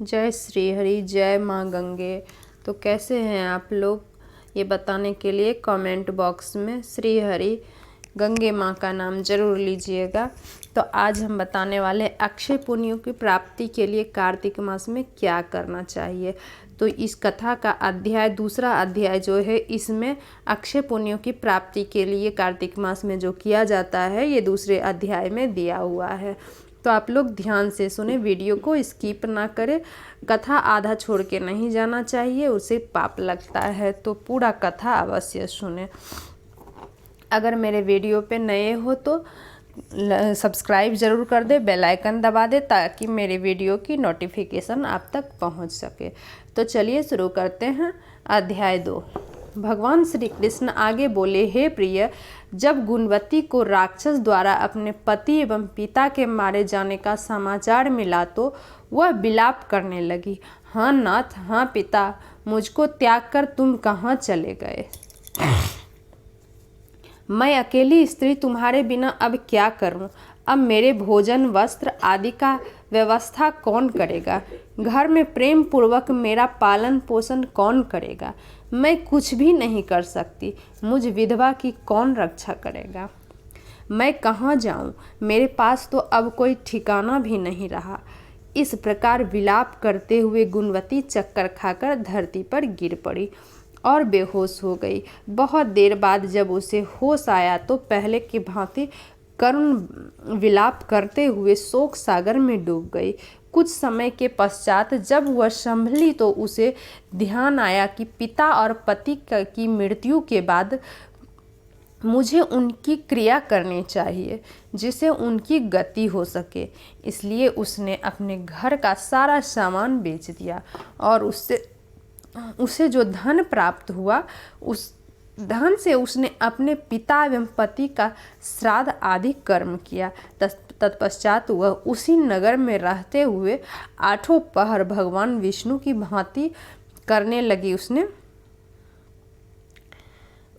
जय श्री हरि, जय माँ गंगे। तो कैसे हैं आप लोग, ये बताने के लिए कमेंट बॉक्स में श्री हरि गंगे माँ का नाम जरूर लीजिएगा। तो आज हम बताने वाले अक्षय पुण्यों की प्राप्ति के लिए कार्तिक मास में क्या करना चाहिए। तो इस कथा का दूसरा अध्याय जो है, इसमें अक्षय पुण्यों की प्राप्ति के लिए कार्तिक मास में जो किया जाता है, ये दूसरे अध्याय में दिया हुआ है। तो आप लोग ध्यान से सुने, वीडियो को स्किप ना करें। कथा आधा छोड़ के नहीं जाना चाहिए, उसे पाप लगता है। तो पूरा कथा अवश्य सुने। अगर मेरे वीडियो पे नए हो तो सब्सक्राइब ज़रूर कर दे, बेल आइकन दबा दे, ताकि मेरे वीडियो की नोटिफिकेशन आप तक पहुंच सके। तो चलिए शुरू करते हैं। अध्याय 2। भगवान श्री कृष्ण आगे बोले, हे प्रिय, जब गुणवती को राक्षस द्वारा अपने पति एवं पिता के मारे जाने का समाचार मिला तो वह विलाप करने लगी। हाँ नाथ, हाँ पिता, मुझको त्याग कर तुम कहाँ चले गए? मैं अकेली स्त्री तुम्हारे बिना अब क्या करूं? अब मेरे भोजन वस्त्र आदि का व्यवस्था कौन करेगा? घर में प्रेम पूर्वक मेरा पालन पोषण कौन करेगा? मैं कुछ भी नहीं कर सकती, मुझ विधवा की कौन रक्षा करेगा? मैं कहाँ जाऊं? मेरे पास तो अब कोई ठिकाना भी नहीं रहा। इस प्रकार विलाप करते हुए गुणवती चक्कर खाकर धरती पर गिर पड़ी और बेहोश हो गई। बहुत देर बाद जब उसे होश आया तो पहले की भांति करुण विलाप करते हुए शोक सागर में डूब गई। कुछ समय के पश्चात जब वह संभली तो उसे ध्यान आया कि पिता और पति की मृत्यु के बाद मुझे उनकी क्रिया करनी चाहिए, जिससे उनकी गति हो सके। इसलिए उसने अपने घर का सारा सामान बेच दिया और उसे जो धन प्राप्त हुआ, उस धन से उसने अपने पिता एवं पति का श्राद्ध आदि कर्म किया। तत्पश्चात वह उसी नगर में रहते हुए 8 पहर भगवान विष्णु की भांति करने लगी। उसने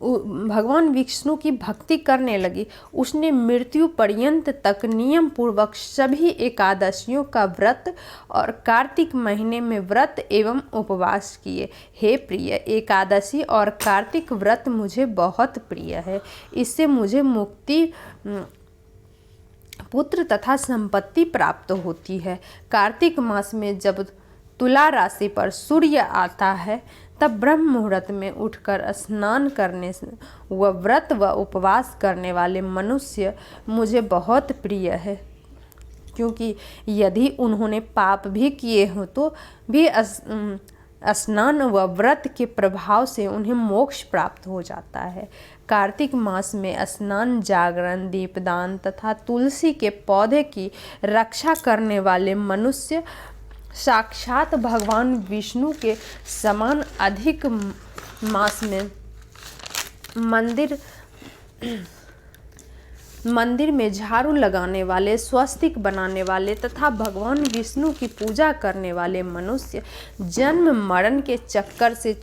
भगवान विष्णु की भक्ति करने लगी। उसने मृत्यु पर्यंत तक नियम पूर्वक सभी एकादशियों का व्रत और कार्तिक महीने में व्रत एवं उपवास किए। हे प्रिय, एकादशी और कार्तिक व्रत मुझे बहुत प्रिय है। इससे मुझे मुक्ति, पुत्र तथा संपत्ति प्राप्त होती है। कार्तिक मास में जब तुला राशि पर सूर्य आता है, तब ब्रह्म मुहूर्त में उठकर स्नान करने से व व्रत व उपवास करने वाले मनुष्य मुझे बहुत प्रिय है, क्योंकि यदि उन्होंने पाप भी किए हों तो भी स्नान व व्रत के प्रभाव से उन्हें मोक्ष प्राप्त हो जाता है। कार्तिक मास में स्नान, जागरण, दीपदान तथा तुलसी के पौधे की रक्षा करने वाले मनुष्य साक्षात भगवान विष्णु के समान अधिक मास में मंदिर में झाड़ू लगाने वाले, स्वस्तिक बनाने वाले तथा भगवान विष्णु की पूजा करने वाले मनुष्य जन्म मरण के चक्कर से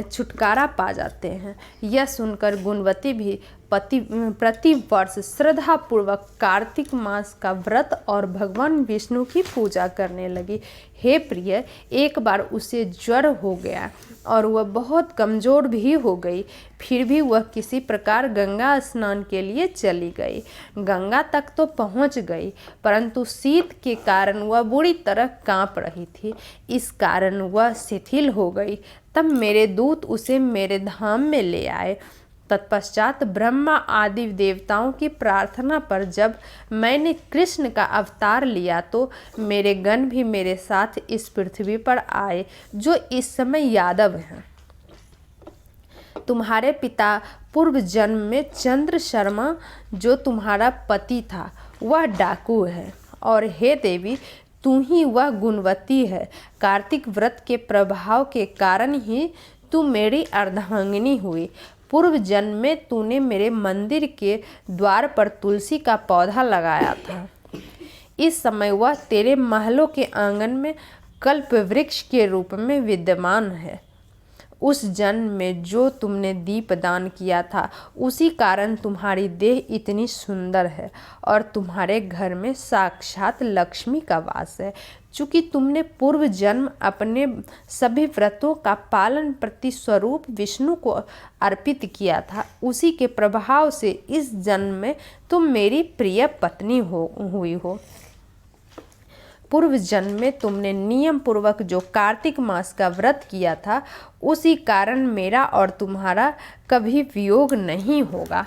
छुटकारा पा जाते हैं। यह सुनकर गुणवती भी प्रति वर्ष श्रद्धा पूर्वक कार्तिक मास का व्रत और भगवान विष्णु की पूजा करने लगी। हे प्रिय, एक बार उसे ज्वर हो गया और वह बहुत कमज़ोर भी हो गई। फिर भी वह किसी प्रकार गंगा स्नान के लिए चली गई। गंगा तक तो पहुंच गई, परंतु शीत के कारण वह बुरी तरह कांप रही थी। इस कारण वह शिथिल हो गई। तब मेरे दूत उसे मेरे धाम में ले आए। तत्पश्चात ब्रह्मा आदि देवताओं की प्रार्थना पर जब मैंने कृष्ण का अवतार लिया तो मेरे गण भी मेरे साथ इस पृथ्वी पर आए, जो इस समय यादव हैं। तुम्हारे पिता पूर्व जन्म में चंद्र शर्मा, जो तुम्हारा पति था, वह डाकू है, और हे देवी, तू ही वह गुणवती है। कार्तिक व्रत के प्रभाव के कारण ही तू मेरी अर्धांगिनी हुई। पूर्व जन्म में तूने मेरे मंदिर के द्वार पर तुलसी का पौधा लगाया था। इस समय वह तेरे महलों के आंगन में कल्प वृक्ष के रूप में विद्यमान है। उस जन्म में जो तुमने दीप दान किया था उसी कारण तुम्हारी देह इतनी सुंदर है और तुम्हारे घर में साक्षात लक्ष्मी का वास है। चूँकि तुमने पूर्व जन्म अपने सभी व्रतों का पालन प्रति स्वरूप विष्णु को अर्पित किया था, उसी के प्रभाव से इस जन्म में तुम मेरी प्रिय पत्नी हुई हो। पूर्व जन्म में तुमने नियम पूर्वक जो कार्तिक मास का व्रत किया था उसी कारण मेरा और तुम्हारा कभी वियोग नहीं होगा।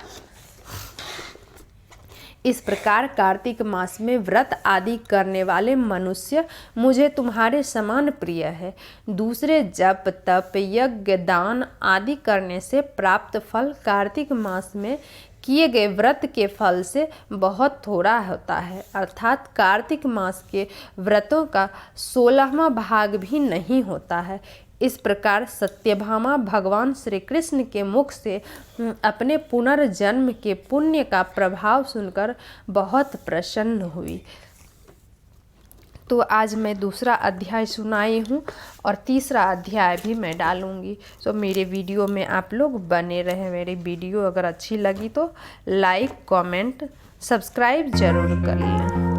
इस प्रकार कार्तिक मास में व्रत आदि करने वाले मनुष्य मुझे तुम्हारे समान प्रिय है। दूसरे जप तप यज्ञ दान आदि करने से प्राप्त फल कार्तिक मास में किए गए व्रत के फल से बहुत थोड़ा होता है, अर्थात कार्तिक मास के व्रतों का 16वां भाग भी नहीं होता है। इस प्रकार सत्यभामा भगवान श्री कृष्ण के मुख से अपने पुनर्जन्म के पुण्य का प्रभाव सुनकर बहुत प्रसन्न हुई। तो आज मैं दूसरा अध्याय सुनाई हूँ और तीसरा अध्याय भी मैं डालूँगी। तो मेरे वीडियो में आप लोग बने रहें। मेरी वीडियो अगर अच्छी लगी तो लाइक कमेंट सब्सक्राइब ज़रूर कर लें।